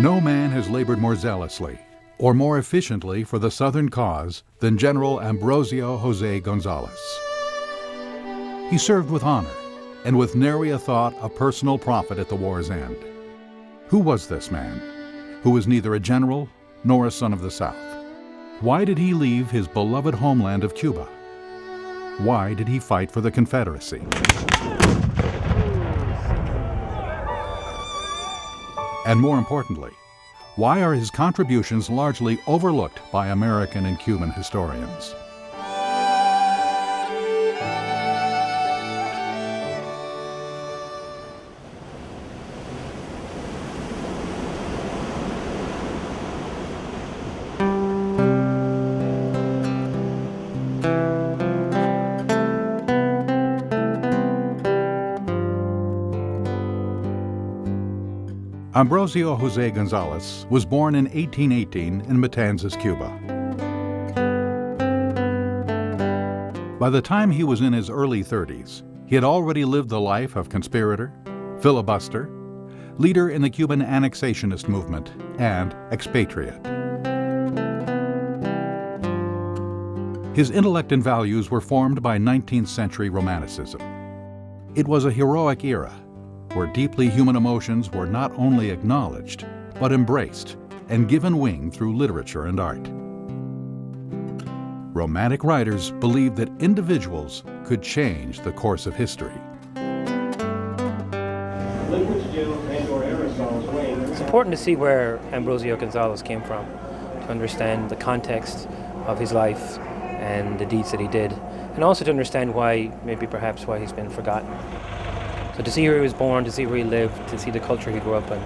No man has labored more zealously or more efficiently for the Southern cause than General Ambrosio José Gonzales. He served with honor and with nary a thought of personal profit at the war's end. Who was this man, who was neither a general nor a son of the South? Why did he leave his beloved homeland of Cuba? Why did he fight for the Confederacy? And more importantly, why are his contributions largely overlooked by American and Cuban historians? Ambrosio José Gonzales was born in 1818 in Matanzas, Cuba. By the time he was in his early 30s, he had already lived the life of conspirator, filibuster, leader in the Cuban annexationist movement, and expatriate. His intellect and values were formed by 19th century Romanticism. It was a heroic era, where deeply human emotions were not only acknowledged, but embraced and given wing through literature and art. Romantic writers believed that individuals could change the course of history. It's important to see where Ambrosio Gonzales came from, to understand the context of his life and the deeds that he did, and also to understand why, maybe perhaps why he's been forgotten. So to see where he was born, to see where he lived, to see the culture he grew up in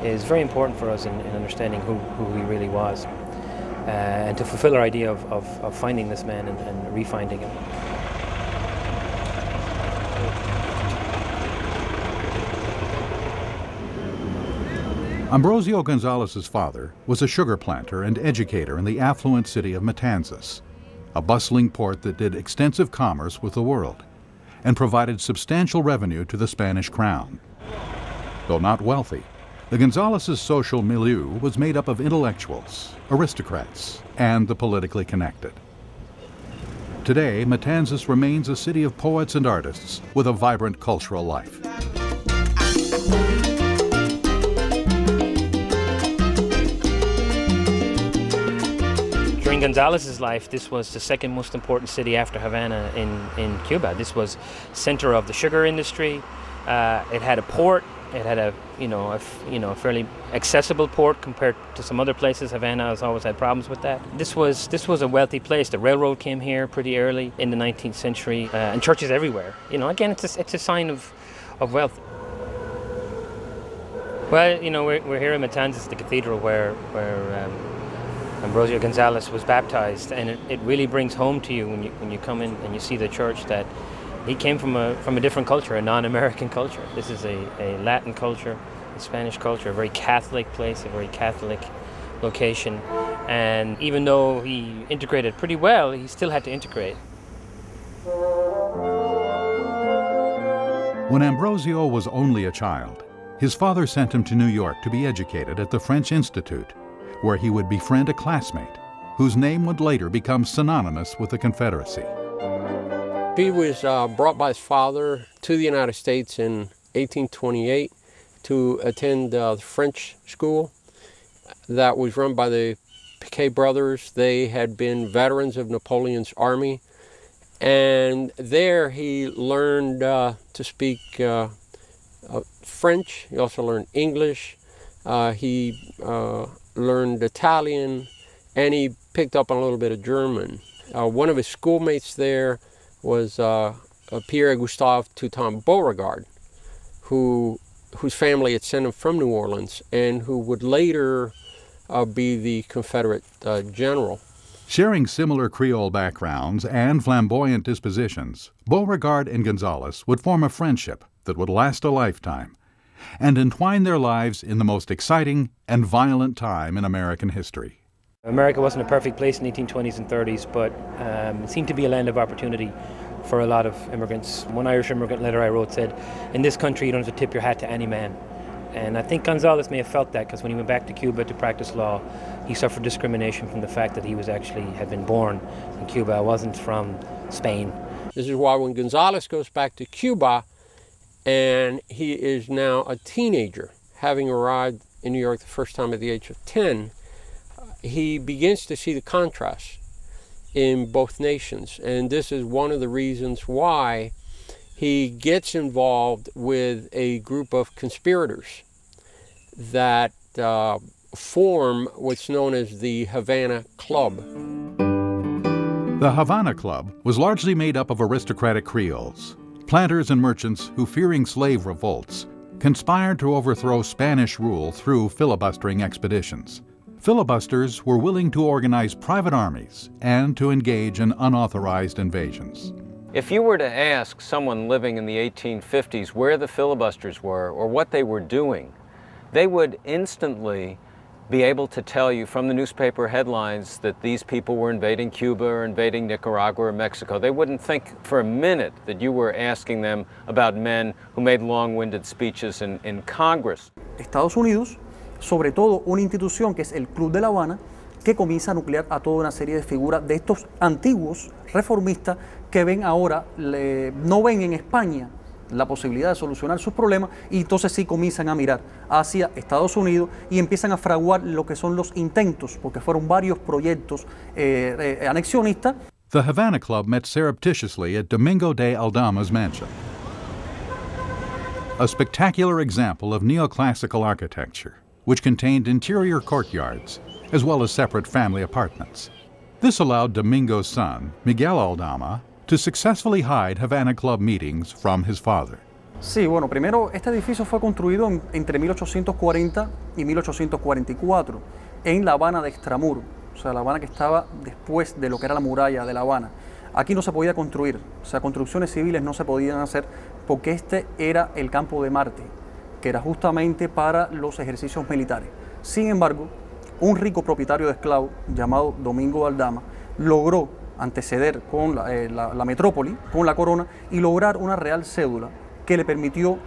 is very important for us in understanding who he really was, and to fulfill our idea of finding this man and refinding him. Ambrosio Gonzales' father was a sugar planter and educator in the affluent city of Matanzas, a bustling port that did extensive commerce with the world and provided substantial revenue to the Spanish crown. Though not wealthy, the Gonzales' social milieu was made up of intellectuals, aristocrats, and the politically connected. Today, Matanzas remains a city of poets and artists with a vibrant cultural life. During Gonzales' life, this was the second most important city after Havana in Cuba. This was center of the sugar industry. It had a port. It had a fairly accessible port compared to some other places. Havana has always had problems with that. This was a wealthy place. The railroad came here pretty early in the 19th century, and churches everywhere. Again, it's a sign of wealth. Well, we're here in Matanzas, the cathedral where Ambrosio Gonzales was baptized, and it really brings home to you when you come in and you see the church that he came from a different culture, a non-American culture. This is a Latin culture, a Spanish culture, a very Catholic place, a very Catholic location. And even though he integrated pretty well, he still had to integrate. When Ambrosio was only a child, his father sent him to New York to be educated at the French Institute, where he would befriend a classmate whose name would later become synonymous with the Confederacy. He was brought by his father to the United States in 1828 to attend the French school that was run by the Piquet brothers. They had been veterans of Napoleon's army, and there he learned to speak French. He also learned English. He learned Italian, and he picked up on a little bit of German. One of his schoolmates there was Pierre Gustave Toutant Beauregard, whose family had sent him from New Orleans, and who would later be the Confederate general. Sharing similar Creole backgrounds and flamboyant dispositions, Beauregard and Gonzales would form a friendship that would last a lifetime and entwine their lives in the most exciting and violent time in American history. America wasn't a perfect place in the 1820s and 30s, but it seemed to be a land of opportunity for a lot of immigrants. One Irish immigrant letter I wrote said, "In this country you don't have to tip your hat to any man." And I think Gonzales may have felt that because when he went back to Cuba to practice law, he suffered discrimination from the fact that he had been born in Cuba, wasn't from Spain. This is why when Gonzales goes back to Cuba, and he is now a teenager, having arrived in New York the first time at the age of 10, he begins to see the contrast in both nations. And this is one of the reasons why he gets involved with a group of conspirators that form what's known as the Havana Club. The Havana Club was largely made up of aristocratic Creoles, planters and merchants who, fearing slave revolts, conspired to overthrow Spanish rule through filibustering expeditions. Filibusters were willing to organize private armies and to engage in unauthorized invasions. If you were to ask someone living in the 1850s where the filibusters were or what they were doing, they would instantly be able to tell you from the newspaper headlines that these people were invading Cuba or invading Nicaragua or Mexico. They wouldn't think for a minute that you were asking them about men who made long-winded speeches in Congress. Estados Unidos, sobre todo una institución que es el Club de La Habana, que comienza a nuclear a toda una serie de figuras de estos antiguos reformistas que ven ahora, no ven en España la posibilidad de solucionar sus problemas y entonces sí comienzan a mirar hacia Estados Unidos y empiezan a fraguar lo que son los intentos, porque fueron varios proyectos anexionistas. The Havana Club met surreptitiously at Domingo de Aldama's mansion, a spectacular example of neoclassical architecture, which contained interior courtyards, as well as separate family apartments. This allowed Domingo's son, Miguel Aldama, to successfully hide Havana Club meetings from his father. Sí, bueno, primero este edificio fue construido entre 1840 y 1844 en La Habana de Extramuro, o sea, La Habana que estaba después de lo que era la muralla de La Habana. Aquí no se podía construir, o sea, construcciones civiles no se podían hacer porque este era el campo de Marte, que era justamente para los ejercicios militares. Sin embargo, un rico propietario de esclavos llamado Domingo Aldama logró anteceder con la metrópoli, con la corona, y lograr una real cédula que le permitió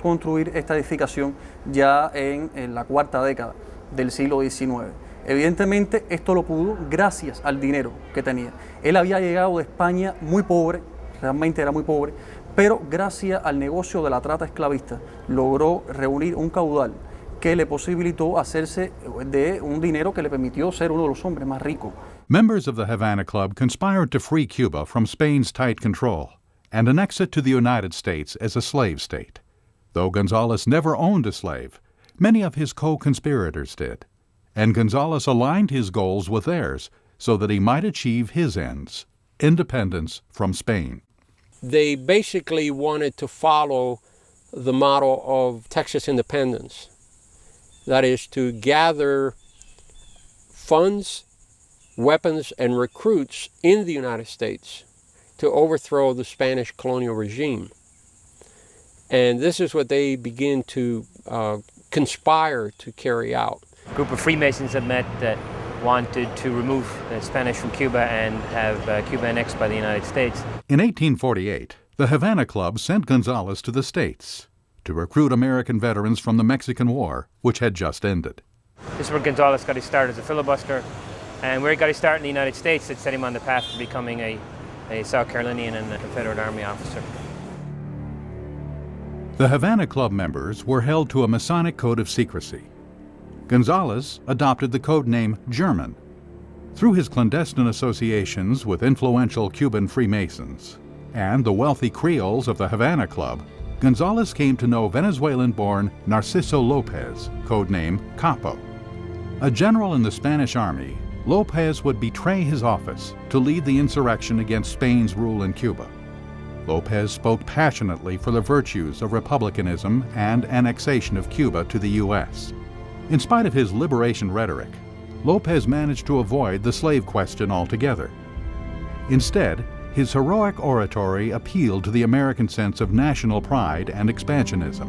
construir esta edificación ya en la cuarta década del siglo XIX. Evidentemente esto lo pudo gracias al dinero que tenía. Él había llegado de España muy pobre, realmente era muy pobre, pero gracias al negocio de la trata esclavista logró reunir un caudal que le posibilitó hacerse de un dinero que le permitió ser uno de los hombres más ricos. Members of the Havana Club conspired to free Cuba from Spain's tight control and annex it to the United States as a slave state. Though Gonzales never owned a slave, many of his co-conspirators did, and Gonzales aligned his goals with theirs so that he might achieve his ends, independence from Spain. They basically wanted to follow the model of Texas independence. That is, to gather funds, weapons, and recruits in the United States to overthrow the Spanish colonial regime. And this is what they begin to conspire to carry out. A group of Freemasons had met that wanted to remove the Spanish from Cuba and have Cuba annexed by the United States. In 1848, the Havana Club sent Gonzales to the States to recruit American veterans from the Mexican War, which had just ended. This is where Gonzales got his start as a filibuster, and where he got his start in the United States, it set him on the path to becoming a South Carolinian and a Confederate Army officer. The Havana Club members were held to a Masonic code of secrecy. Gonzales adopted the code name German. Through his clandestine associations with influential Cuban Freemasons and the wealthy Creoles of the Havana Club, Gonzales came to know Venezuelan-born Narciso Lopez, codename Capo. A general in the Spanish army, Lopez would betray his office to lead the insurrection against Spain's rule in Cuba. Lopez spoke passionately for the virtues of republicanism and annexation of Cuba to the U.S. In spite of his liberation rhetoric, Lopez managed to avoid the slave question altogether. Instead, his heroic oratory appealed to the American sense of national pride and expansionism.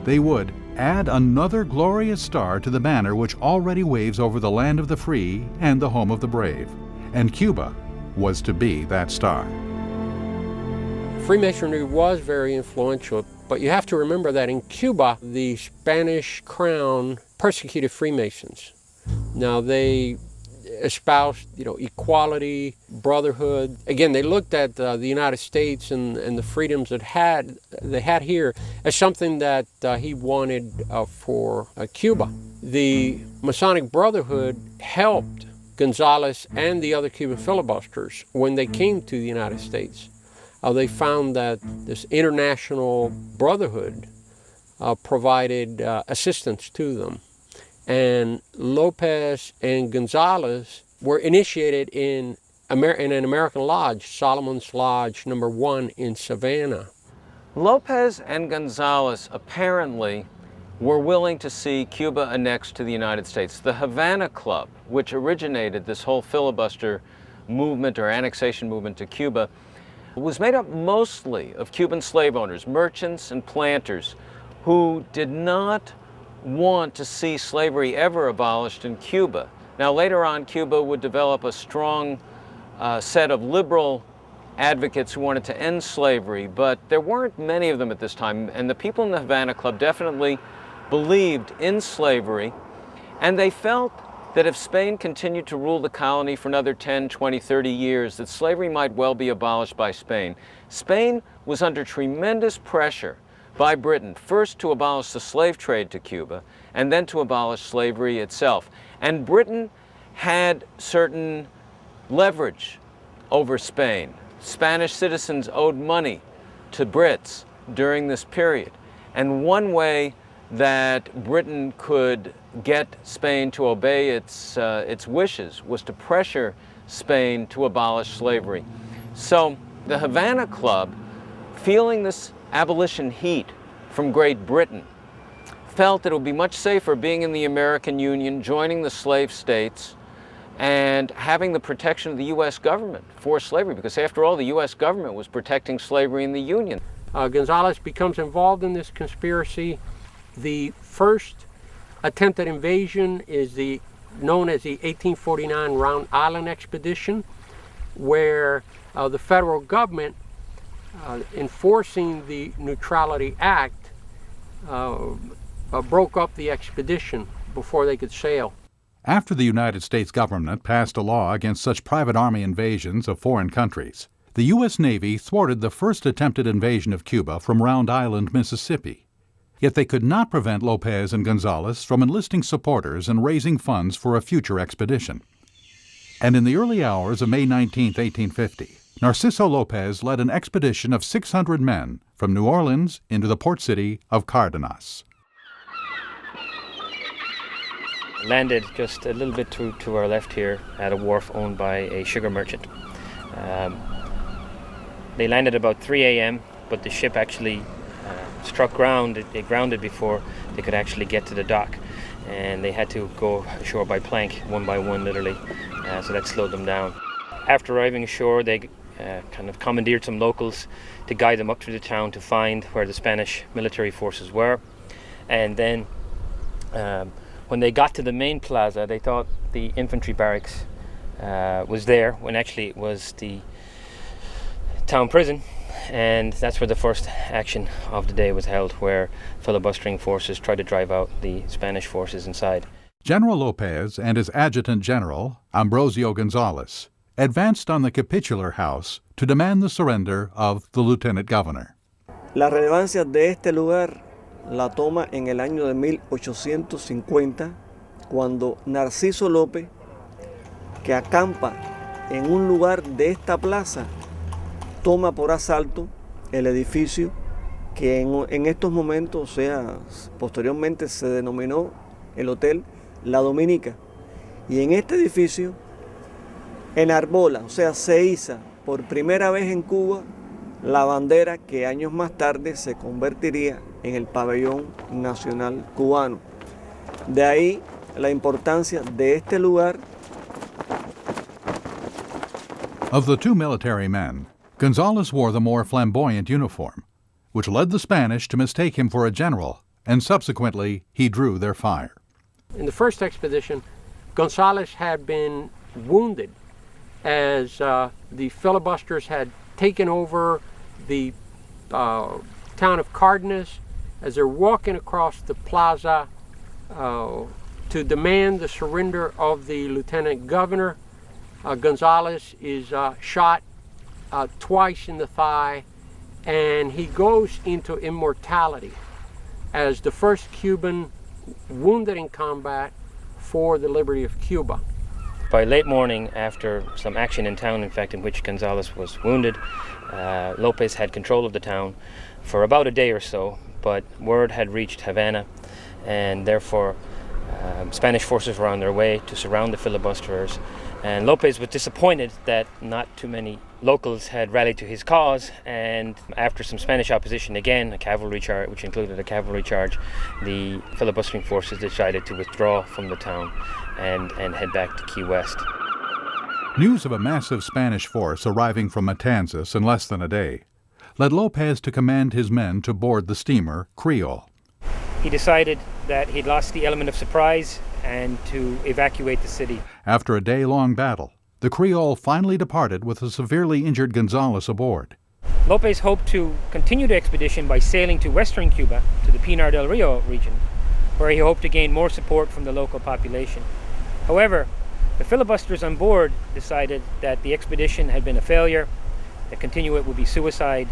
They would add another glorious star to the banner which already waves over the land of the free and the home of the brave, and Cuba was to be that star. Freemasonry was very influential But you have to remember that in Cuba, the Spanish crown persecuted Freemasons. Now they espoused, equality, brotherhood. Again, they looked at the United States and the freedoms that they had here as something that he wanted for Cuba. The Masonic Brotherhood helped Gonzales and the other Cuban filibusters when they came to the United States. They found that this international brotherhood provided assistance to them. And Lopez and Gonzales were initiated in an American lodge, Solomon's Lodge number 1 in Savannah. Lopez and Gonzales apparently were willing to see Cuba annexed to the United States. The Havana Club, which originated this whole filibuster movement or annexation movement to Cuba, was made up mostly of Cuban slave owners, merchants and planters, who did not want to see slavery ever abolished in Cuba. Now later on, Cuba would develop a strong set of liberal advocates who wanted to end slavery, but there weren't many of them at this time, and the people in the Havana Club definitely believed in slavery, and they felt that if Spain continued to rule the colony for another 10, 20, 30 years, that slavery might well be abolished by Spain. Spain was under tremendous pressure by Britain, first to abolish the slave trade to Cuba, and then to abolish slavery itself. And Britain had certain leverage over Spain. Spanish citizens owed money to Brits during this period. And one way that Britain could get Spain to obey its wishes was to pressure Spain to abolish slavery. So the Havana Club, feeling this abolition heat from Great Britain, felt that it would be much safer being in the American Union, joining the slave states, and having the protection of the U.S. government for slavery, because after all, the U.S. government was protecting slavery in the Union. Gonzales becomes involved in this conspiracy. The first attempt at invasion is known as the 1849 Round Island Expedition, where the federal government, enforcing the Neutrality Act, broke up the expedition before they could sail. After the United States government passed a law against such private army invasions of foreign countries, the U.S. Navy thwarted the first attempted invasion of Cuba from Round Island, Mississippi. Yet they could not prevent Lopez and Gonzales from enlisting supporters and raising funds for a future expedition. And in the early hours of May 19, 1850, Narciso Lopez led an expedition of 600 men from New Orleans into the port city of Cardenas. Landed just a little bit to our left here at a wharf owned by a sugar merchant. They landed about 3 a.m., but the ship actually struck ground. They grounded before they could actually get to the dock, and they had to go ashore by plank, one by one, literally, so that slowed them down. After arriving ashore, they kind of commandeered some locals to guide them up to the town to find where the Spanish military forces were, and then when they got to the main plaza, they thought the infantry barracks was there, when actually it was the town prison, and that's where the first action of the day was held, where filibustering forces tried to drive out the Spanish forces inside. General Lopez and his adjutant general, Ambrosio Gonzales, advanced on the capitular house to demand the surrender of the lieutenant governor. La relevancia de este lugar la toma en el año de 1850, cuando Narciso López, que acampa en un lugar de esta plaza, toma por asalto el edificio que en estos momentos, o sea, posteriormente se denominó el Hotel La Dominica. Y en este edificio enarbola, o sea, se iza por primera vez en Cuba la bandera que años más tarde se convertiría en el pabellón nacional cubano. De ahí la importancia de este lugar. Of the two military men, Gonzales wore the more flamboyant uniform, which led the Spanish to mistake him for a general, and subsequently he drew their fire. In the first expedition, Gonzales had been wounded as the filibusters had taken over the town of Cardenas. As they're walking across the plaza to demand the surrender of the lieutenant governor, Gonzales is shot twice in the thigh, and he goes into immortality as the first Cuban wounded in combat for the liberty of Cuba. By late morning, after some action in town, in fact, in which Gonzales was wounded, Lopez had control of the town for about a day or so, but word had reached Havana, and therefore Spanish forces were on their way to surround the filibusterers. And Lopez was disappointed that not too many locals had rallied to his cause, and after some Spanish opposition again, a cavalry charge, which included a cavalry charge, the filibustering forces decided to withdraw from the town and head back to Key West. News of a massive Spanish force arriving from Matanzas in less than a day led Lopez to command his men to board the steamer Creole. He decided that he'd lost the element of surprise and to evacuate the city. After a day-long battle, the Creole finally departed with a severely injured Gonzales aboard. Lopez hoped to continue the expedition by sailing to western Cuba, to the Pinar del Rio region, where he hoped to gain more support from the local population. However, the filibusters on board decided that the expedition had been a failure, that continue it would be suicide,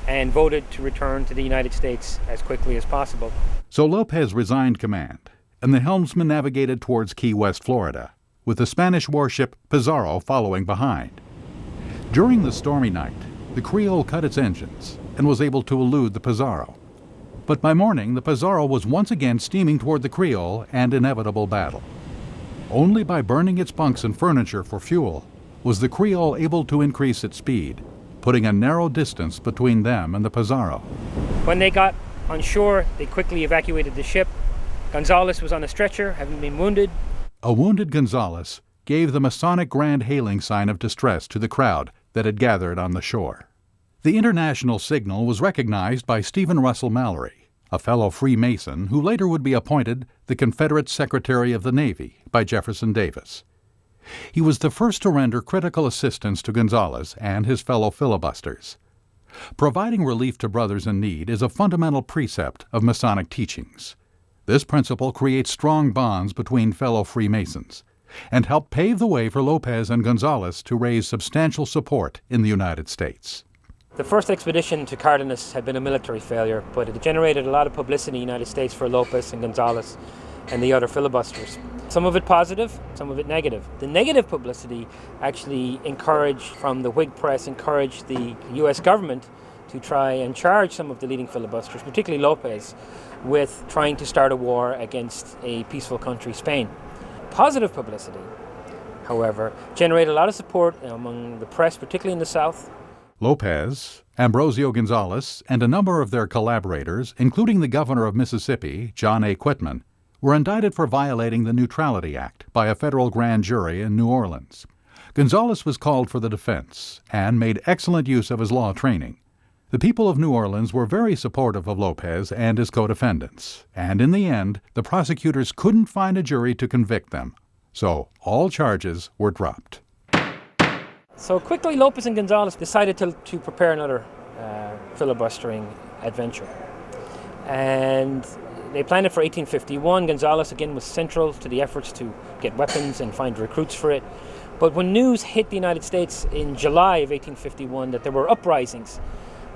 and voted to return to the United States as quickly as possible. So Lopez resigned command, and the helmsman navigated towards Key West, Florida, with the Spanish warship Pizarro following behind. During the stormy night, the Creole cut its engines and was able to elude the Pizarro. But by morning, the Pizarro was once again steaming toward the Creole and inevitable battle. Only by burning its bunks and furniture for fuel was the Creole able to increase its speed, putting a narrow distance between them and the Pizarro. When they got on shore, they quickly evacuated the ship. Gonzales was on a stretcher, having been wounded. A wounded Gonzales gave the Masonic grand hailing sign of distress to the crowd that had gathered on the shore. The international signal was recognized by Stephen Russell Mallory, a fellow Freemason who later would be appointed the Confederate Secretary of the Navy by Jefferson Davis. He was the first to render critical assistance to Gonzales and his fellow filibusters. Providing relief to brothers in need is a fundamental precept of Masonic teachings. This principle creates strong bonds between fellow Freemasons and helped pave the way for Lopez and Gonzales to raise substantial support in the United States. The first expedition to Cardenas had been a military failure, but it generated a lot of publicity in the United States for Lopez and Gonzales and the other filibusters. Some of it positive, some of it negative. The negative publicity actually from the Whig press, encouraged the U.S. government to try and charge some of the leading filibusters, particularly Lopez, with trying to start a war against a peaceful country, Spain. Positive publicity, however, generated a lot of support among the press, particularly in the South. Lopez, Ambrosio Gonzales, and a number of their collaborators, including the governor of Mississippi, John A. Quitman, were indicted for violating the Neutrality Act by a federal grand jury in New Orleans. Gonzales was called for the defense and made excellent use of his law training. The people of New Orleans were very supportive of Lopez and his co-defendants, and in the end, the prosecutors couldn't find a jury to convict them, so all charges were dropped. So quickly, Lopez and Gonzales decided to prepare another filibustering adventure. And they planned it for 1851. Gonzales, again, was central to the efforts to get weapons and find recruits for it. But when news hit the United States in July of 1851 that there were uprisings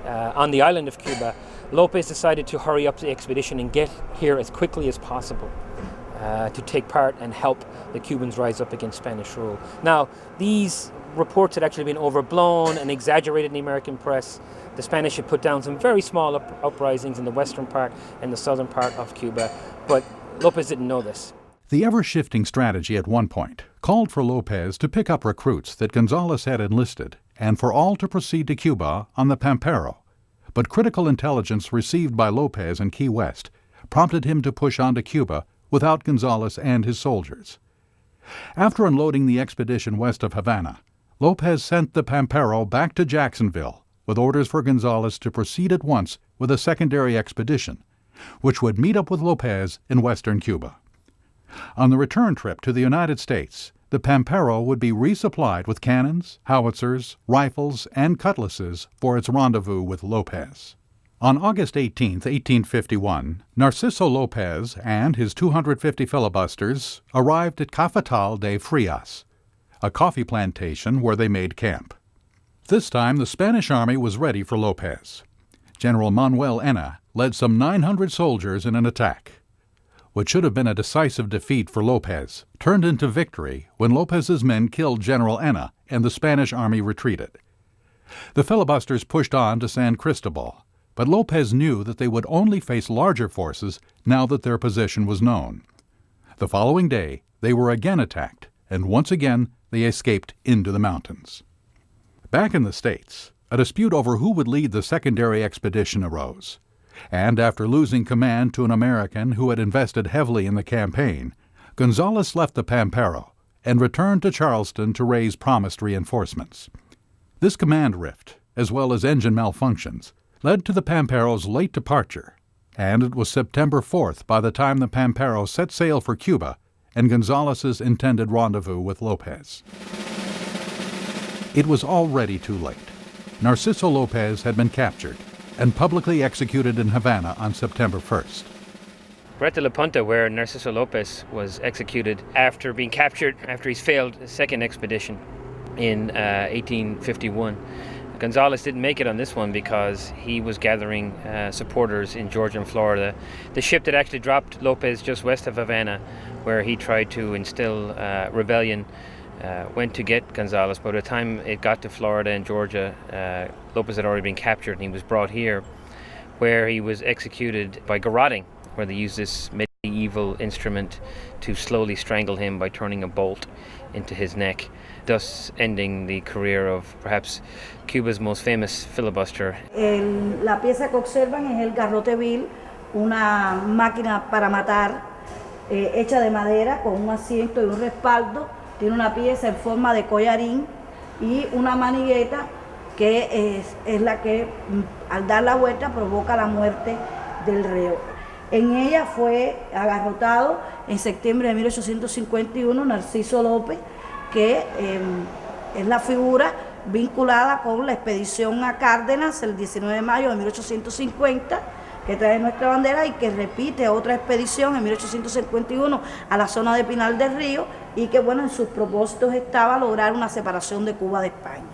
on the island of Cuba, Lopez decided to hurry up the expedition and get here as quickly as possible to take part and help the Cubans rise up against Spanish rule. Now, these reports had actually been overblown and exaggerated in the American press. The Spanish had put down some very small uprisings in the western part and the southern part of Cuba, but Lopez didn't know this. The ever-shifting strategy at one point called for Lopez to pick up recruits that Gonzales had enlisted and for all to proceed to Cuba on the Pampero. But critical intelligence received by Lopez in Key West prompted him to push on to Cuba without Gonzales and his soldiers. After unloading the expedition west of Havana, Lopez sent the Pampero back to Jacksonville with orders for Gonzales to proceed at once with a secondary expedition, which would meet up with Lopez in western Cuba. On the return trip to the United States, the Pampero would be resupplied with cannons, howitzers, rifles, and cutlasses for its rendezvous with Lopez. On August 18, 1851, Narciso Lopez and his 250 filibusters arrived at Cafetal de Frias, a coffee plantation where they made camp. This time the Spanish army was ready for Lopez. General Manuel Enna led some 900 soldiers in an attack. What should have been a decisive defeat for Lopez turned into victory when Lopez's men killed General Enna and the Spanish army retreated. The filibusters pushed on to San Cristobal, but Lopez knew that they would only face larger forces now that their position was known. The following day, they were again attacked, and once again they escaped into the mountains. Back in the States, a dispute over who would lead the secondary expedition arose, and after losing command to an American who had invested heavily in the campaign, Gonzales left the Pampero and returned to Charleston to raise promised reinforcements. This command rift, as well as engine malfunctions, led to the Pampero's late departure, and it was September 4th by the time the Pampero set sail for Cuba and Gonzales's intended rendezvous with Lopez. It was already too late. Narciso Lopez had been captured and publicly executed in Havana on September 1st. We're at the La Punta where Narciso Lopez was executed after being captured after his failed second expedition in 1851. Gonzales didn't make it on this one because he was gathering supporters in Georgia and Florida. The ship that actually dropped Lopez just west of Havana, where he tried to instill rebellion, went to get Gonzales. By the time it got to Florida and Georgia, Lopez had already been captured and he was brought here, where he was executed by garroting, where they used this medieval instrument to slowly strangle him by turning a bolt into his neck, thus ending the career of perhaps Cuba's most famous filibuster. La pieza que observan es el garrote vil, una máquina para matar hecha de madera con un asiento y un respaldo. Tiene una pieza en forma de collarín y una manigueta que es la que al dar la vuelta provoca la muerte del reo. En ella fue agarrotado en septiembre de 1851 Narciso López, que es la figura vinculada con la expedición a Cárdenas el 19 de mayo de 1850, que trae nuestra bandera y que repite otra expedición en 1851 a la zona de Pinal del Río y que, bueno, en sus propósitos estaba lograr una separación de Cuba de España.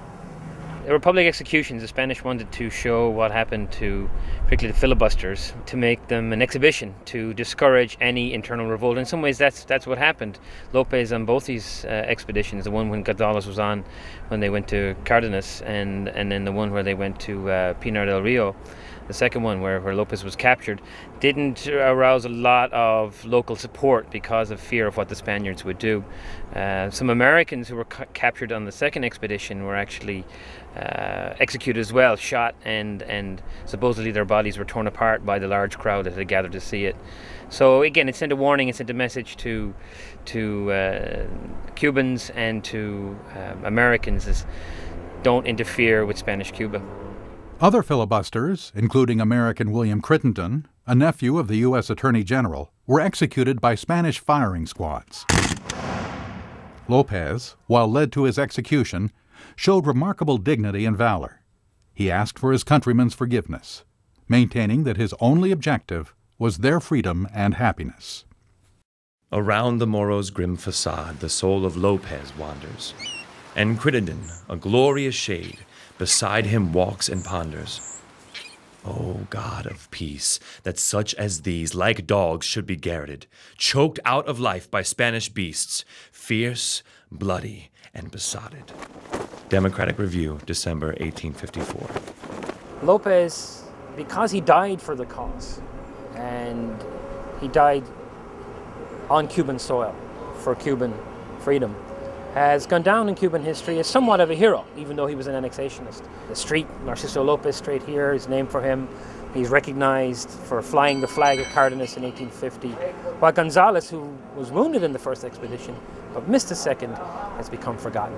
There were public executions. The Spanish wanted to show what happened to particularly the filibusters, to make them an exhibition, to discourage any internal revolt. In some ways, that's what happened. Lopez on both these expeditions, the one when Gonzales was on, when they went to Cardenas, and then the one where they went to Pinar del Rio, the second one where Lopez was captured, didn't arouse a lot of local support because of fear of what the Spaniards would do. Some Americans who were captured on the second expedition were actually executed as well, shot, and supposedly their bodies were torn apart by the large crowd that had gathered to see it. So again, it sent a warning, it sent a message to Cubans and to Americans is don't interfere with Spanish Cuba. Other filibusters, including American William Crittenden, a nephew of the U.S. Attorney General, were executed by Spanish firing squads. Lopez, while led to his execution, showed remarkable dignity and valor. He asked for his countrymen's forgiveness, maintaining that his only objective was their freedom and happiness. Around the Moro's grim facade the soul of Lopez wanders, and Crittenden, a glorious shade, beside him walks and ponders. O God of peace, that such as these, like dogs, should be garroted, choked out of life by Spanish beasts, fierce, bloody, and besotted. Democratic Review, December 1854. Lopez, because he died for the cause, and he died on Cuban soil for Cuban freedom, has gone down in Cuban history as somewhat of a hero, even though he was an annexationist. The street, Narciso Lopez Street here, is named for him. He's recognized for flying the flag at Cardenas in 1850, while Gonzales, who was wounded in the first expedition but missed the second, has become forgotten.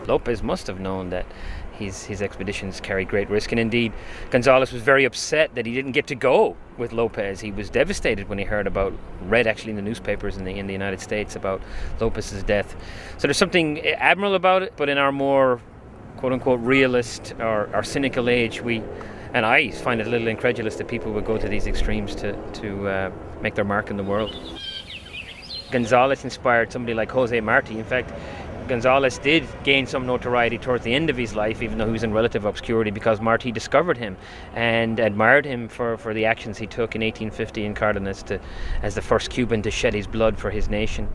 Lopez must have known that his expeditions carried great risk, and indeed Gonzales was very upset that he didn't get to go with Lopez. He was devastated when he read actually in the newspapers in the United States about Lopez's death. So there's something admirable about it, but in our more quote-unquote realist or cynical age, we And I find it a little incredulous that people would go to these extremes to make their mark in the world. Gonzales inspired somebody like Jose Marti. In fact, Gonzales did gain some notoriety towards the end of his life, even though he was in relative obscurity, because Marti discovered him and admired him for the actions he took in 1850 in Cardenas as the first Cuban to shed his blood for his nation.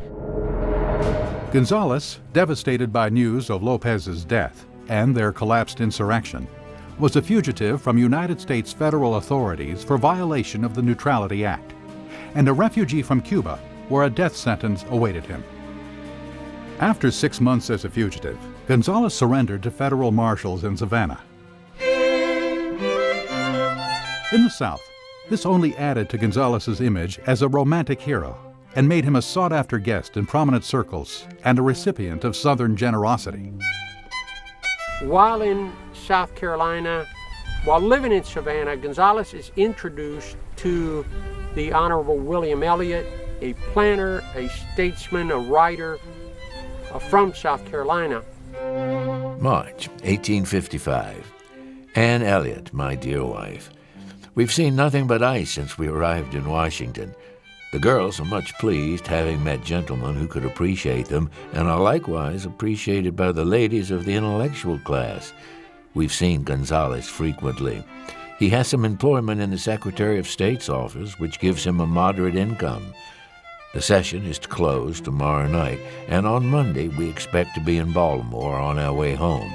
Gonzales, devastated by news of Lopez's death and their collapsed insurrection, was a fugitive from United States federal authorities for violation of the Neutrality Act, and a refugee from Cuba, where a death sentence awaited him. After 6 months as a fugitive, Gonzales surrendered to federal marshals in Savannah. In the South, this only added to Gonzales's image as a romantic hero and made him a sought-after guest in prominent circles and a recipient of Southern generosity. While in South Carolina, while living in Savannah, Gonzales is introduced to the Honorable William Elliott, a planter, a statesman, a writer from South Carolina. March 1855. Anne Elliott, my dear wife. We've seen nothing but ice since we arrived in Washington. The girls are much pleased, having met gentlemen who could appreciate them, and are likewise appreciated by the ladies of the intellectual class. We've seen Gonzales frequently. He has some employment in the Secretary of State's office, which gives him a moderate income. The session is to close tomorrow night, and on Monday we expect to be in Baltimore on our way home.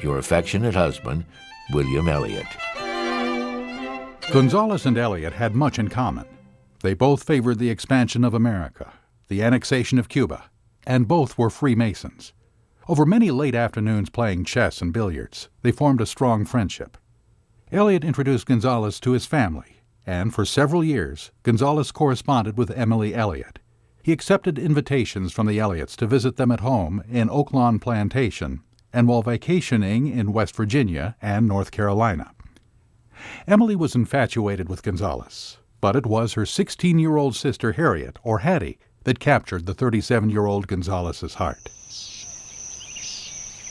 Your affectionate husband, William Elliott. Gonzales and Elliott had much in common. They both favored the expansion of America, the annexation of Cuba, and both were Freemasons. Over many late afternoons playing chess and billiards, they formed a strong friendship. Elliott introduced Gonzales to his family, and for several years, Gonzales corresponded with Emily Elliott. He accepted invitations from the Elliots to visit them at home in Oak Lawn Plantation and while vacationing in West Virginia and North Carolina. Emily was infatuated with Gonzales, but it was her 16-year-old sister Harriet, or Hattie, that captured the 37-year-old Gonzales's heart.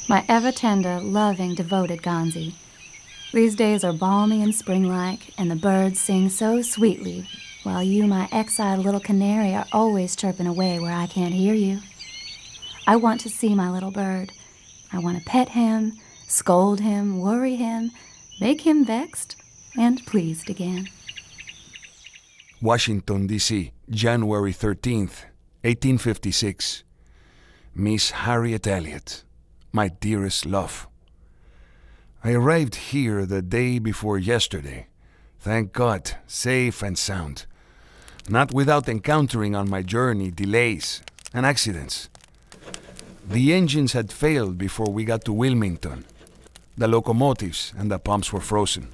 My ever-tender, loving, devoted Gonzi. These days are balmy and spring-like, and the birds sing so sweetly, while you, my exiled little canary, are always chirping away where I can't hear you. I want to see my little bird. I want to pet him, scold him, worry him, make him vexed and pleased again. Washington, D.C., January 13th, 1856. Miss Harriet Elliott, my dearest love. I arrived here the day before yesterday. Thank God, safe and sound. Not without encountering on my journey delays and accidents. The engines had failed before we got to Wilmington. The locomotives and the pumps were frozen.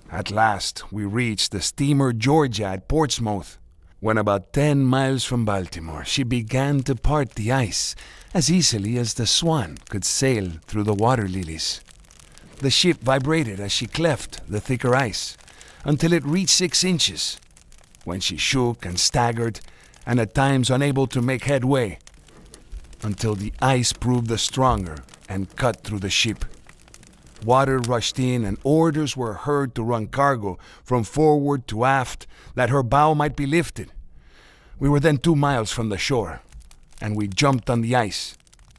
At last, we reached the steamer Georgia at Portsmouth. When about 10 miles from Baltimore, she began to part the ice as easily as the swan could sail through the water lilies. The ship vibrated as she cleft the thicker ice until it reached 6 inches, when she shook and staggered and at times unable to make headway, until the ice proved the stronger and cut through the ship. Water rushed in and orders were heard to run cargo from forward to aft that her bow might be lifted. We were then 2 miles from the shore, and we jumped on the ice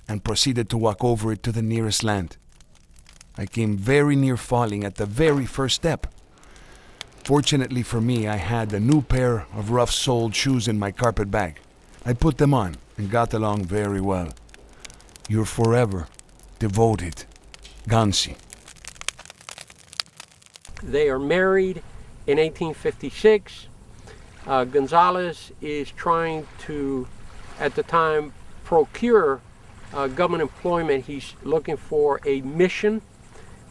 and proceeded to walk over it to the nearest land. I came very near falling at the very first step. Fortunately for me, I had a new pair of rough-soled shoes in my carpet bag. I put them on and got along very well. Your forever devoted Gonzi. They are married in 1856. Gonzales is trying to, at the time, procure government employment. He's looking for a mission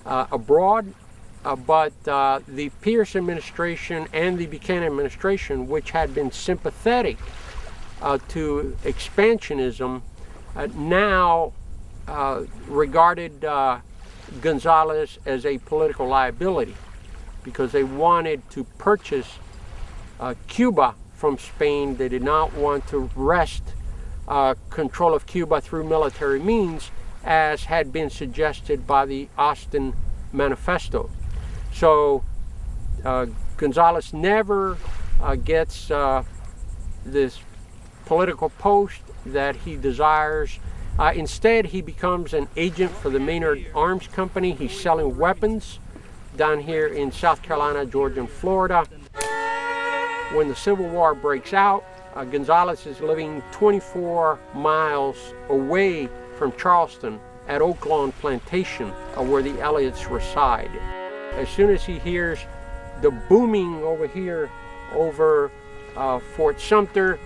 abroad, but the Pierce administration and the Buchanan administration, which had been sympathetic to expansionism, now regarded Gonzales as a political liability because they wanted to purchase Cuba from Spain. They did not want to wrest control of Cuba through military means, as had been suggested by the Austin Manifesto. So Gonzales never gets this political post that he desires. Instead, he becomes an agent for the Maynard Arms Company. He's selling weapons down here in South Carolina, Georgia, and Florida. When the Civil War breaks out, Gonzales is living 24 miles away from Charleston at Oak Lawn Plantation, where the Elliots reside. As soon as he hears the booming over here over Fort Sumter,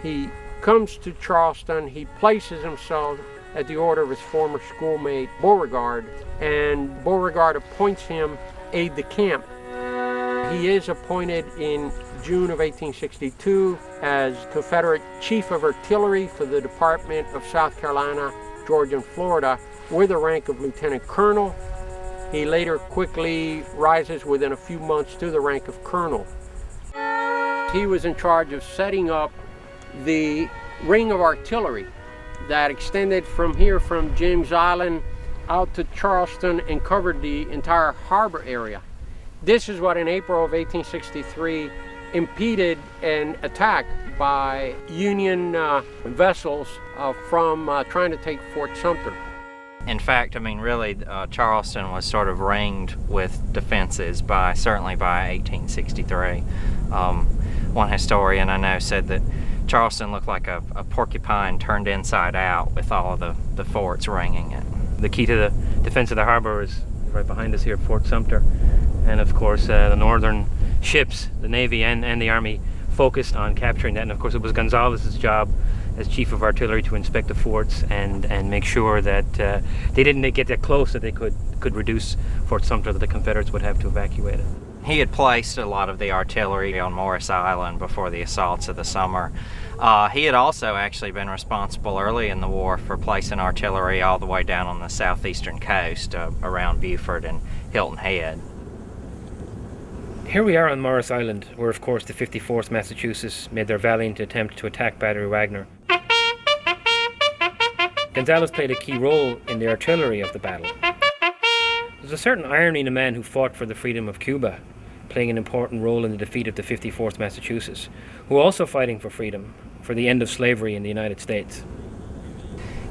he comes to Charleston. He places himself at the order of his former schoolmate Beauregard, and Beauregard appoints him aide-de-camp. He is appointed in June of 1862 as Confederate Chief of Artillery for the Department of South Carolina, Georgia, and Florida, with the rank of Lieutenant Colonel. He later quickly rises within a few months to the rank of Colonel. He was in charge of setting up the ring of artillery that extended from here, from James Island out to Charleston, and covered the entire harbor area. This is what in April of 1863 impeded an attack by Union vessels from trying to take Fort Sumter. In fact, I mean, really, Charleston was sort of ringed with defenses certainly by 1863. One historian I know said that Charleston looked like a porcupine turned inside out with all of the forts ringing it. The key to the defense of the harbor is right behind us here at Fort Sumter. And of course, the northern ships, the Navy and the Army, focused on capturing that. And of course, it was Gonzales' job as Chief of Artillery to inspect the forts and make sure that they didn't get that close that they could reduce Fort Sumter, that the Confederates would have to evacuate it. He had placed a lot of the artillery on Morris Island before the assaults of the summer. He had also actually been responsible early in the war for placing artillery all the way down on the southeastern coast around Beaufort and Hilton Head. Here we are on Morris Island, where of course the 54th Massachusetts made their valiant attempt to attack Battery Wagner. Gonzales played a key role in the artillery of the battle. There's a certain irony in a man who fought for the freedom of Cuba, playing an important role in the defeat of the 54th Massachusetts, who were also fighting for freedom, for the end of slavery in the United States.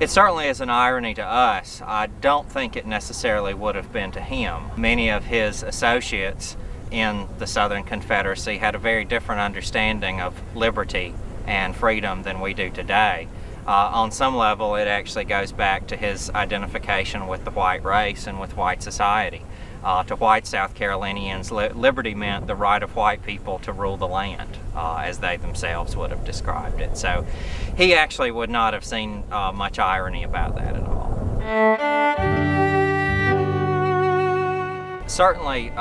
It certainly is an irony to us. I don't think it necessarily would have been to him. Many of his associates in the Southern Confederacy had a very different understanding of liberty and freedom than we do today. On some level, it actually goes back to his identification with the white race and with white society. To white South Carolinians, liberty meant the right of white people to rule the land, as they themselves would have described it. So he actually would not have seen much irony about that at all. Certainly,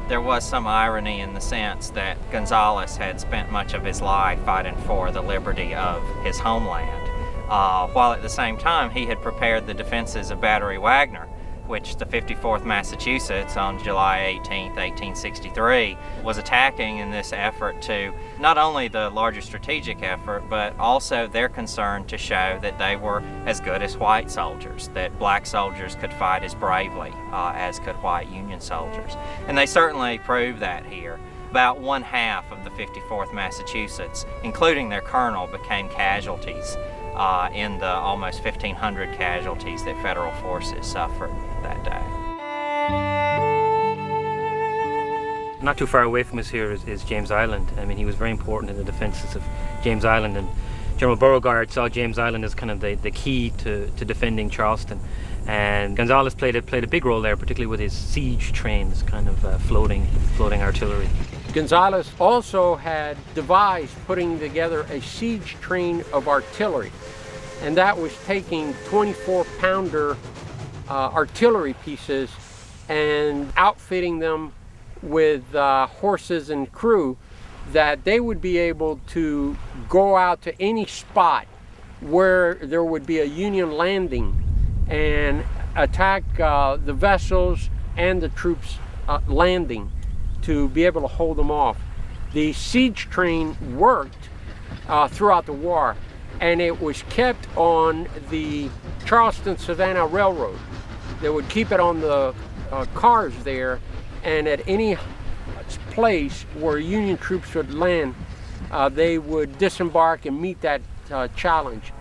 there was some irony in the sense that Gonzales had spent much of his life fighting for the liberty of his homeland, while at the same time he had prepared the defenses of Battery Wagner, which the 54th Massachusetts on July 18, 1863, was attacking in this effort to not only the larger strategic effort, but also their concern to show that they were as good as white soldiers, that black soldiers could fight as bravely as could white Union soldiers. And they certainly proved that here. About 1/2 of the 54th Massachusetts, including their colonel, became casualties in the almost 1,500 casualties that federal forces suffered that day. Not too far away from us here is James Island. I mean, he was very important in the defenses of James Island, and General Beauregard saw James Island as kind of the key to defending Charleston. And Gonzales played a big role there, particularly with his siege trains, kind of floating artillery. Gonzales also had devised putting together a siege train of artillery, and that was taking 24-pounder artillery pieces and outfitting them with horses and crew, that they would be able to go out to any spot where there would be a Union landing and attack the vessels and the troops landing, to be able to hold them off. The siege train worked throughout the war, and it was kept on the Charleston-Savannah Railroad. They would keep it on the cars there, and at any place where Union troops would land, they would disembark and meet that challenge.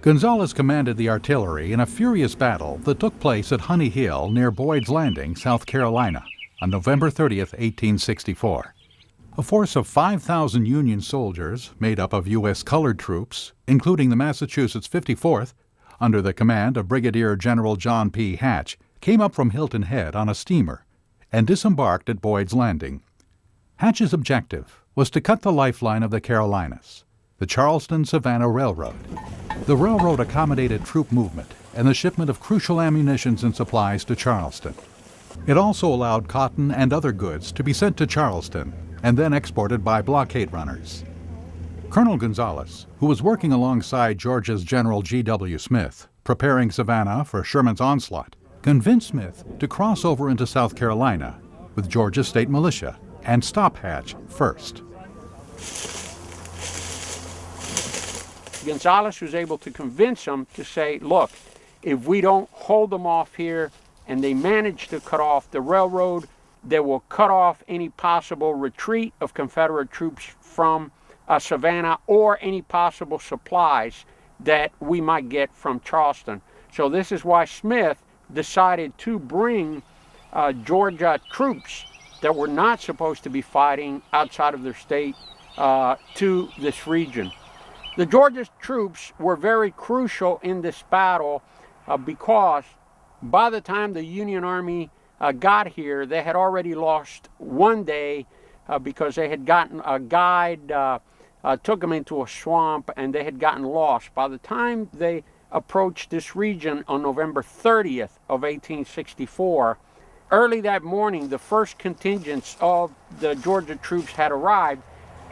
Gonzales commanded the artillery in a furious battle that took place at Honey Hill near Boyd's Landing, South Carolina, on November 30th, 1864. A force of 5,000 Union soldiers, made up of U.S. colored troops, including the Massachusetts 54th, under the command of Brigadier General John P. Hatch, came up from Hilton Head on a steamer and disembarked at Boyd's Landing. Hatch's objective was to cut the lifeline of the Carolinas, the Charleston-Savannah Railroad. The railroad accommodated troop movement and the shipment of crucial ammunitions and supplies to Charleston. It also allowed cotton and other goods to be sent to Charleston and then exported by blockade runners. Colonel Gonzales, who was working alongside Georgia's General G.W. Smith, preparing Savannah for Sherman's onslaught, convinced Smith to cross over into South Carolina with Georgia's state militia and stop Hatch first. Gonzales was able to convince them to say, look, if we don't hold them off here and they manage to cut off the railroad, they will cut off any possible retreat of Confederate troops from Savannah or any possible supplies that we might get from Charleston. So this is why Smith decided to bring Georgia troops that were not supposed to be fighting outside of their state to this region. The Georgia troops were very crucial in this battle because by the time the Union Army got here, they had already lost one day because they had gotten a guide, took them into a swamp, and they had gotten lost. By the time they approached this region on November 30th of 1864, early that morning, the first contingents of the Georgia troops had arrived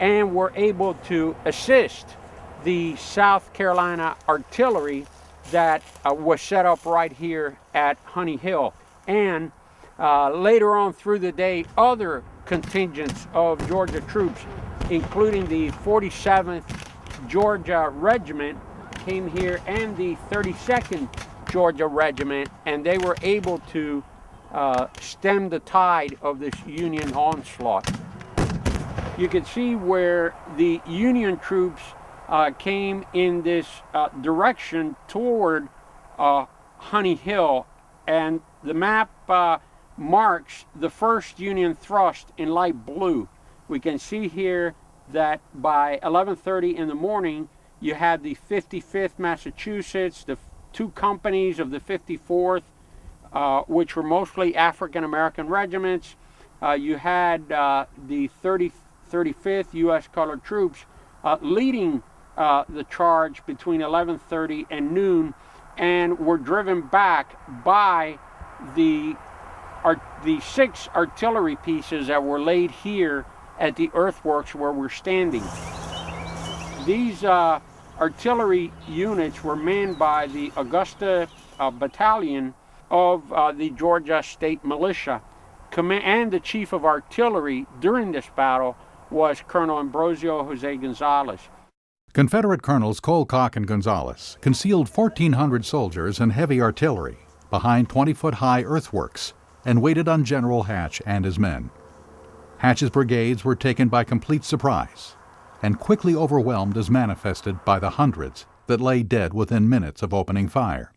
and were able to assist the South Carolina artillery that was set up right here at Honey Hill. And later on through the day, other contingents of Georgia troops, including the 47th Georgia Regiment, came here, and the 32nd Georgia Regiment, and they were able to stem the tide of this Union onslaught. You can see where the Union troops came in this direction toward Honey Hill, and the map marks the first Union thrust in light blue. We can see here that by 11:30 in the morning, you had the 55th Massachusetts, the two companies of the 54th, which were mostly African-American regiments. You had the 35th U.S. colored troops leading the charge between 11:30 and noon, and were driven back by the 6 artillery pieces that were laid here at the earthworks where we're standing. These artillery units were manned by the Augusta Battalion of the Georgia State Militia, and the chief of artillery during this battle was Colonel Ambrosio José Gonzales. Confederate Colonels Colcock and Gonzales concealed 1,400 soldiers and heavy artillery behind 20-foot-high earthworks and waited on General Hatch and his men. Hatch's brigades were taken by complete surprise and quickly overwhelmed as manifested by the hundreds that lay dead within minutes of opening fire.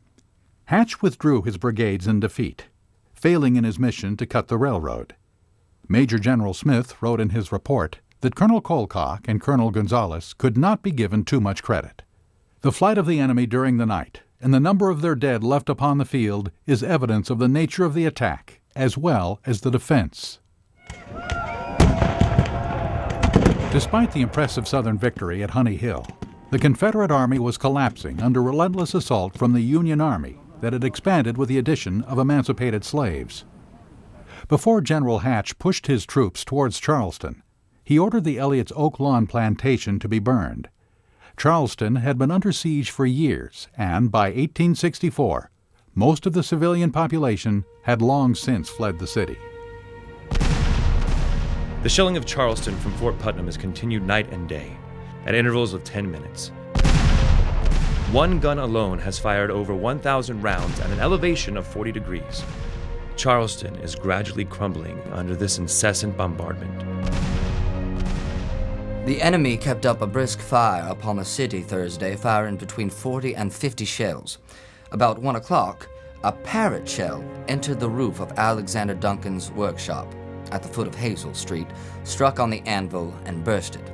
Hatch withdrew his brigades in defeat, failing in his mission to cut the railroad. Major General Smith wrote in his report that Colonel Colcock and Colonel Gonzales could not be given too much credit. The flight of the enemy during the night and the number of their dead left upon the field is evidence of the nature of the attack as well as the defense. Despite the impressive Southern victory at Honey Hill, the Confederate Army was collapsing under relentless assault from the Union Army that had expanded with the addition of emancipated slaves. Before General Hatch pushed his troops towards Charleston, he ordered the Elliott's Oak Lawn plantation to be burned. Charleston had been under siege for years, and by 1864, most of the civilian population had long since fled the city. The shelling of Charleston from Fort Putnam has continued night and day, at intervals of 10 minutes. One gun alone has fired over 1,000 rounds at an elevation of 40 degrees. Charleston is gradually crumbling under this incessant bombardment. The enemy kept up a brisk fire upon the city Thursday, firing between 40 and 50 shells. About 1 o'clock, a parrot shell entered the roof of Alexander Duncan's workshop at the foot of Hazel Street, struck on the anvil and bursted.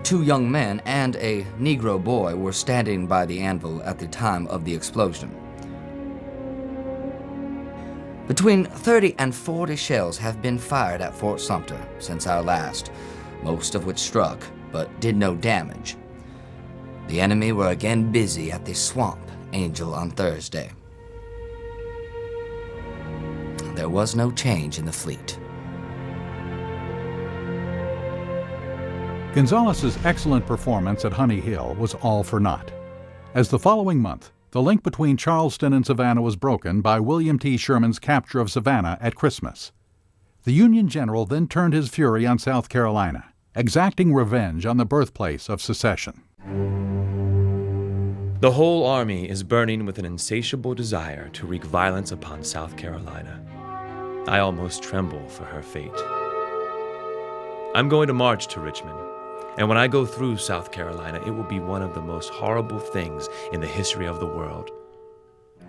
2 young men and a Negro boy were standing by the anvil at the time of the explosion. Between 30 and 40 shells have been fired at Fort Sumter since our last, most of which struck but did no damage. The enemy were again busy at the Swamp Angel on Thursday. There was no change in the fleet. Gonzales's excellent performance at Honey Hill was all for naught, as the following month, the link between Charleston and Savannah was broken by William T. Sherman's capture of Savannah at Christmas. The Union general then turned his fury on South Carolina, exacting revenge on the birthplace of secession. The whole army is burning with an insatiable desire to wreak violence upon South Carolina. I almost tremble for her fate. I'm going to march to Richmond, and when I go through South Carolina, it will be one of the most horrible things in the history of the world.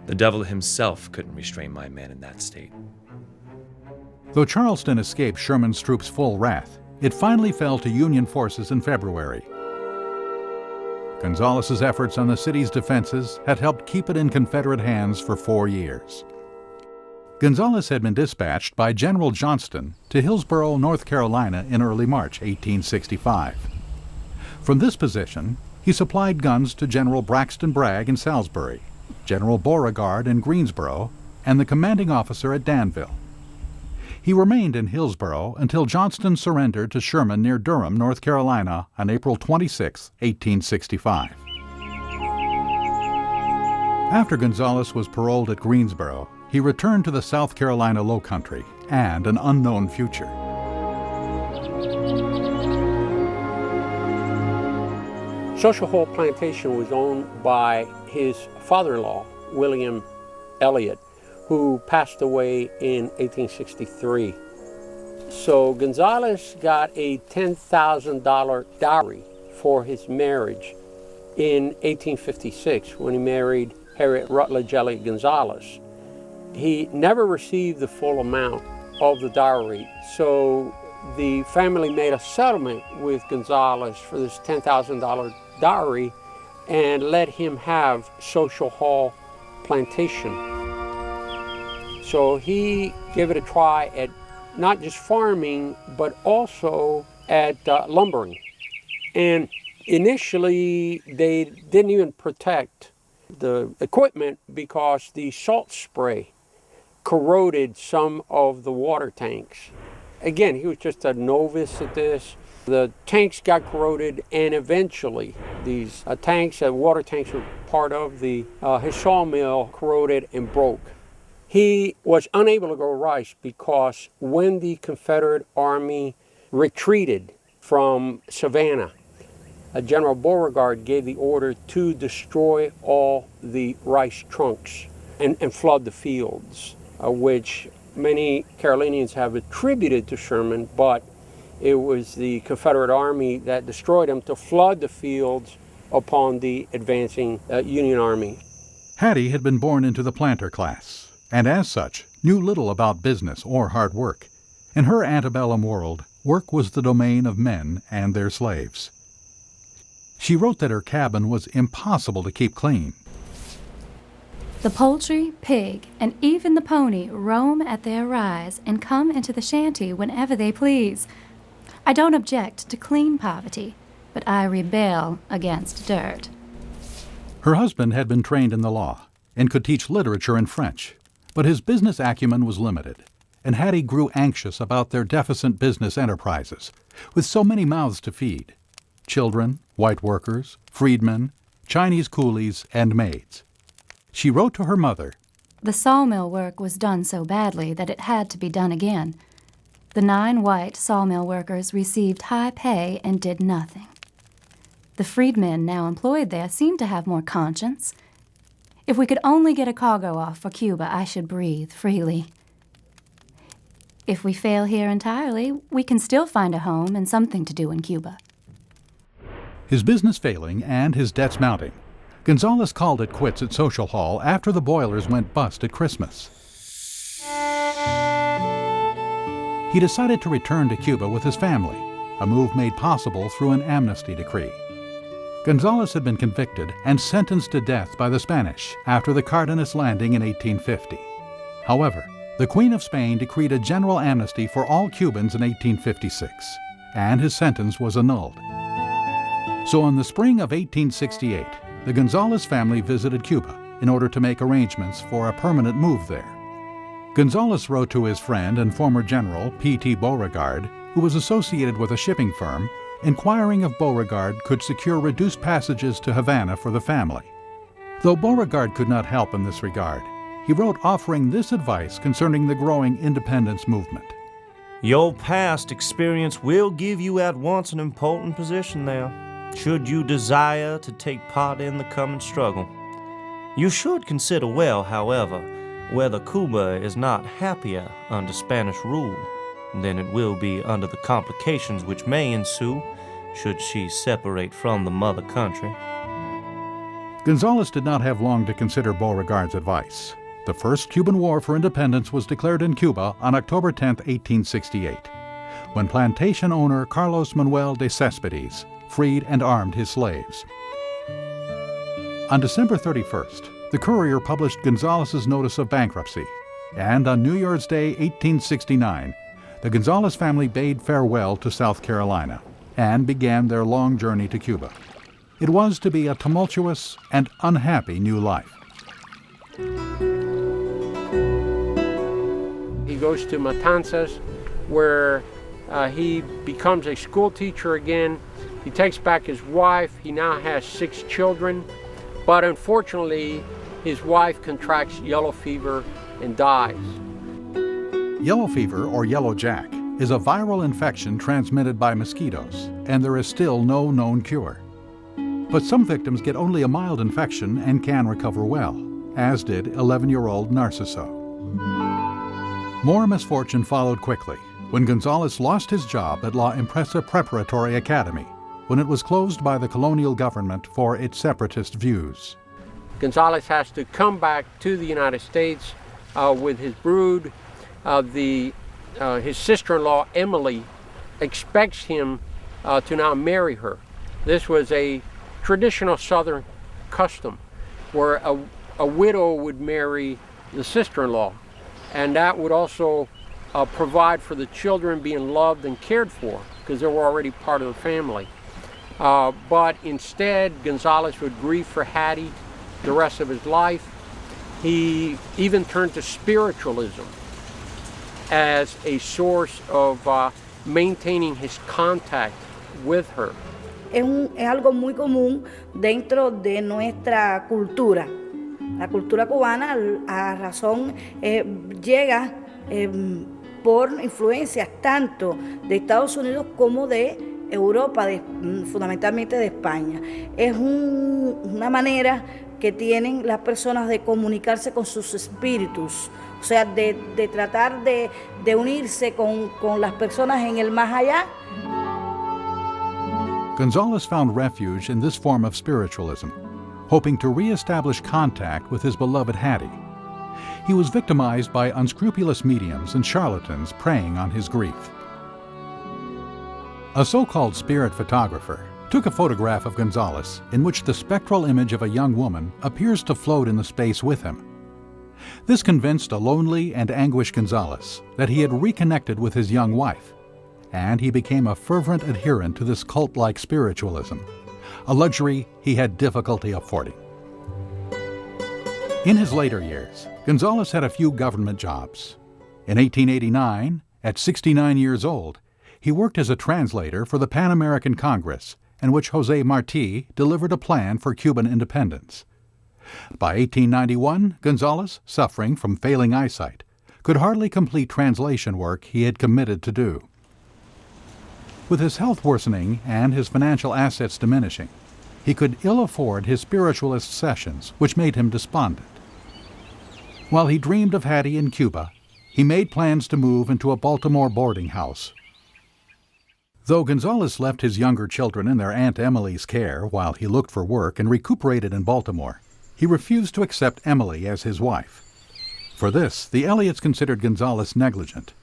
The devil himself couldn't restrain my men in that state. Though Charleston escaped Sherman's troops' full wrath, it finally fell to Union forces in February. Gonzales's efforts on the city's defenses had helped keep it in Confederate hands for 4 years. Gonzales had been dispatched by General Johnston to Hillsborough, North Carolina in early March 1865. From this position, he supplied guns to General Braxton Bragg in Salisbury, General Beauregard in Greensboro, and the commanding officer at Danville. He remained in Hillsborough until Johnston surrendered to Sherman near Durham, North Carolina on April 26, 1865. After Gonzales was paroled at Greensboro, he returned to the South Carolina Lowcountry and an unknown future. Social Hall Plantation was owned by his father-in-law, William Elliott, who passed away in 1863. So Gonzales got a $10,000 dowry for his marriage in 1856 when he married Harriet Rutledge Elliott Gonzales. He never received the full amount of the dowry, so the family made a settlement with Gonzales for this $10,000 dowry and let him have Social Hall Plantation. So he gave it a try at not just farming, but also at lumbering. And initially, they didn't even protect the equipment because the salt spray corroded some of the water tanks. Again, he was just a novice at this. The tanks got corroded, and eventually these water tanks were part of his sawmill, corroded and broke. He was unable to grow rice because when the Confederate Army retreated from Savannah, General Beauregard gave the order to destroy all the rice trunks and flood the fields, which many Carolinians have attributed to Sherman, but it was the Confederate Army that destroyed him to flood the fields upon the advancing Union Army. Hattie had been born into the planter class, and as such, knew little about business or hard work. In her antebellum world, work was the domain of men and their slaves. She wrote that her cabin was impossible to keep clean. The poultry, pig, and even the pony roam at their rise and come into the shanty whenever they please. I don't object to clean poverty, but I rebel against dirt. Her husband had been trained in the law and could teach literature and French, but his business acumen was limited, and Hattie grew anxious about their deficient business enterprises, with so many mouths to feed: children, white workers, freedmen, Chinese coolies, and maids. She wrote to her mother, "The sawmill work was done so badly that it had to be done again. The 9 white sawmill workers received high pay and did nothing. The freedmen now employed there seemed to have more conscience. If we could only get a cargo off for Cuba, I should breathe freely. If we fail here entirely, we can still find a home and something to do in Cuba." His business failing and his debts mounting, Gonzales called it quits at Social Hall after the boilers went bust at Christmas. He decided to return to Cuba with his family, a move made possible through an amnesty decree. Gonzales had been convicted and sentenced to death by the Spanish after the Cardenas landing in 1850. However, the Queen of Spain decreed a general amnesty for all Cubans in 1856, and his sentence was annulled. So in the spring of 1868, the Gonzales family visited Cuba in order to make arrangements for a permanent move there. Gonzales wrote to his friend and former general P.T. Beauregard, who was associated with a shipping firm, inquiring if Beauregard could secure reduced passages to Havana for the family. Though Beauregard could not help in this regard, he wrote offering this advice concerning the growing independence movement. "Your past experience will give you at once an important position there, should you desire to take part in the coming struggle. You should consider well, however, whether Cuba is not happier under Spanish rule than it will be under the complications which may ensue should she separate from the mother country." Gonzales did not have long to consider Beauregard's advice. The first Cuban War for Independence was declared in Cuba on October 10, 1868, when plantation owner Carlos Manuel de Cespedes freed and armed his slaves. On December 31st, the Courier published Gonzales's notice of bankruptcy, and on New Year's Day, 1869, the Gonzales family bade farewell to South Carolina and began their long journey to Cuba. It was to be a tumultuous and unhappy new life. He goes to Matanzas, where he becomes a school teacher again. He takes back his wife. He now has 6 children, but unfortunately, his wife contracts yellow fever and dies. Yellow fever, or yellow jack, is a viral infection transmitted by mosquitoes, and there is still no known cure. But some victims get only a mild infection and can recover well, as did 11-year-old Narciso. More misfortune followed quickly when Gonzales lost his job at La Impresa Preparatory Academy, when it was closed by the colonial government for its separatist views. Gonzales has to come back to the United States with his brood. His sister-in-law, Emily, expects him to now marry her. This was a traditional Southern custom where a widow would marry the sister-in-law, and that would also provide for the children being loved and cared for because they were already part of the family. But instead, Gonzales would grieve for Hattie the rest of his life. He even turned to spiritualism as a source of maintaining his contact with her. Es algo muy común dentro de nuestra cultura. La cultura cubana, a razón, llega por influencias tanto de Estados Unidos como de Europa, fundamentalmente de España. Es una manera que que tienen las personas de comunicarse con sus espíritus, o sea, de tratar de unirse con las personas en el más allá. Gonzales found refuge in this form of spiritualism, hoping to re-establish contact with his beloved Hattie. He was victimized by unscrupulous mediums and charlatans preying on his grief. A so-called spirit photographer took a photograph of Gonzales in which the spectral image of a young woman appears to float in the space with him. This convinced a lonely and anguished Gonzales that he had reconnected with his young wife, and he became a fervent adherent to this cult-like spiritualism, a luxury he had difficulty affording. In his later years, Gonzales had a few government jobs. In 1889, at 69 years old, he worked as a translator for the Pan American Congress, in which José Martí delivered a plan for Cuban independence. By 1891, Gonzales, suffering from failing eyesight, could hardly complete translation work he had committed to do. With his health worsening and his financial assets diminishing, he could ill afford his spiritualist sessions, which made him despondent. While he dreamed of Hattie in Cuba, he made plans to move into a Baltimore boarding house. Though Gonzales left his younger children in their Aunt Emily's care while he looked for work and recuperated in Baltimore, he refused to accept Emily as his wife. For this, the Elliots considered Gonzales negligent,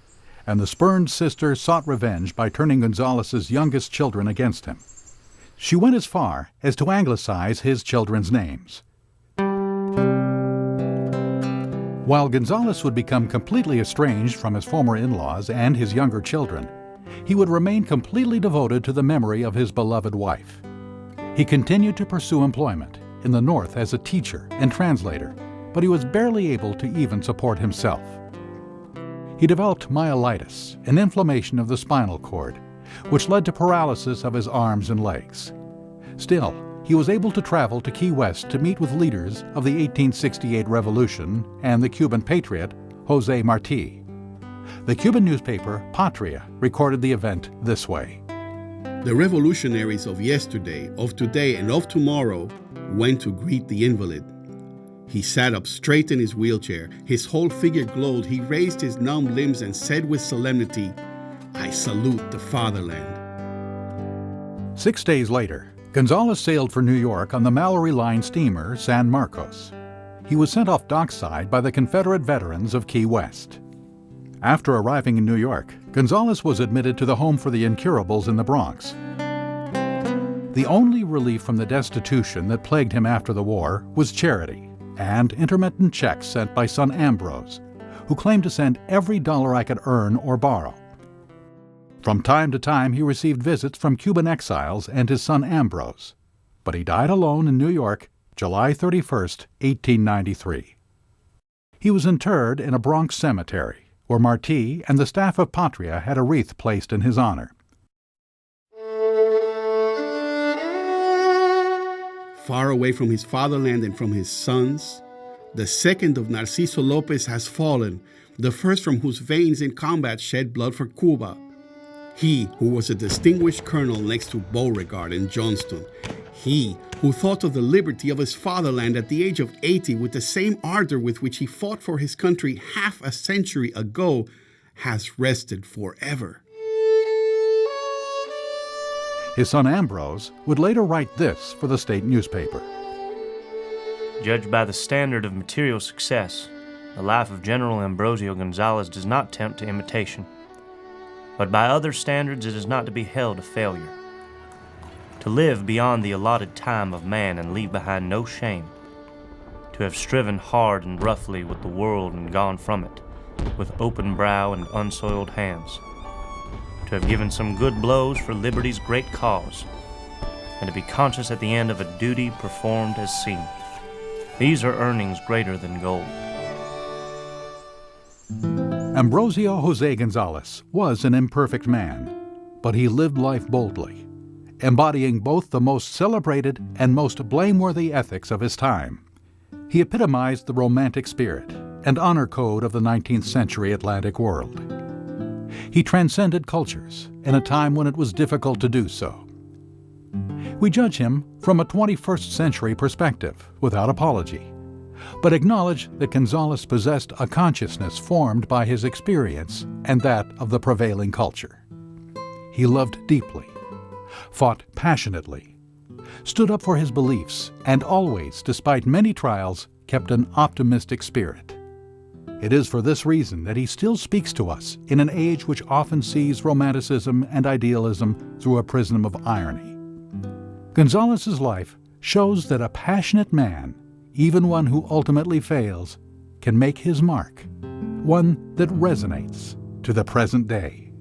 and the spurned sister sought revenge by turning Gonzales's youngest children against him. She went as far as to anglicize his children's names. While Gonzales would become completely estranged from his former in-laws and his younger children, he would remain completely devoted to the memory of his beloved wife. He continued to pursue employment in the North as a teacher and translator, but he was barely able to even support himself. He developed myelitis, an inflammation of the spinal cord, which led to paralysis of his arms and legs. Still, he was able to travel to Key West to meet with leaders of the 1868 Revolution and the Cuban patriot, José Martí. The Cuban newspaper Patria recorded the event this way. The revolutionaries of yesterday, of today, and of tomorrow went to greet the invalid. He sat up straight in his wheelchair. His whole figure glowed. He raised his numb limbs and said with solemnity, "I salute the fatherland." 6 days later, Gonzales sailed for New York on the Mallory Line steamer San Marcos. He was sent off dockside by the Confederate veterans of Key West. After arriving in New York, Gonzales was admitted to the Home for the Incurables in the Bronx. The only relief from the destitution that plagued him after the war was charity and intermittent checks sent by son Ambrose, who claimed to send every dollar I could earn or borrow. From time to time he received visits from Cuban exiles and his son Ambrose, but he died alone in New York, July 31st, 1893. He was interred in a Bronx cemetery, where Martí and the staff of Patria had a wreath placed in his honor. Far away from his fatherland and from his sons, the second of Narciso Lopez has fallen, the first from whose veins in combat shed blood for Cuba. He who was a distinguished colonel next to Beauregard and Johnston. He who thought of the liberty of his fatherland at the age of 80 with the same ardor with which he fought for his country half a century ago, has rested forever. His son Ambrose would later write this for the state newspaper. Judged by the standard of material success, the life of General Ambrosio Gonzales does not tempt to imitation. But by other standards it is not to be held a failure. To live beyond the allotted time of man and leave behind no shame. To have striven hard and roughly with the world and gone from it, with open brow and unsoiled hands. To have given some good blows for liberty's great cause, and to be conscious at the end of a duty performed as seen. These are earnings greater than gold. Ambrosio José Gonzales was an imperfect man, but he lived life boldly, embodying both the most celebrated and most blameworthy ethics of his time. He epitomized the romantic spirit and honor code of the 19th century Atlantic world. He transcended cultures in a time when it was difficult to do so. We judge him from a 21st century perspective, without apology, but acknowledge that Gonzales possessed a consciousness formed by his experience and that of the prevailing culture. He loved deeply, fought passionately, stood up for his beliefs, and always, despite many trials, kept an optimistic spirit. It is for this reason that he still speaks to us in an age which often sees romanticism and idealism through a prism of irony. Gonzales's life shows that a passionate man, even one who ultimately fails, can make his mark, one that resonates to the present day.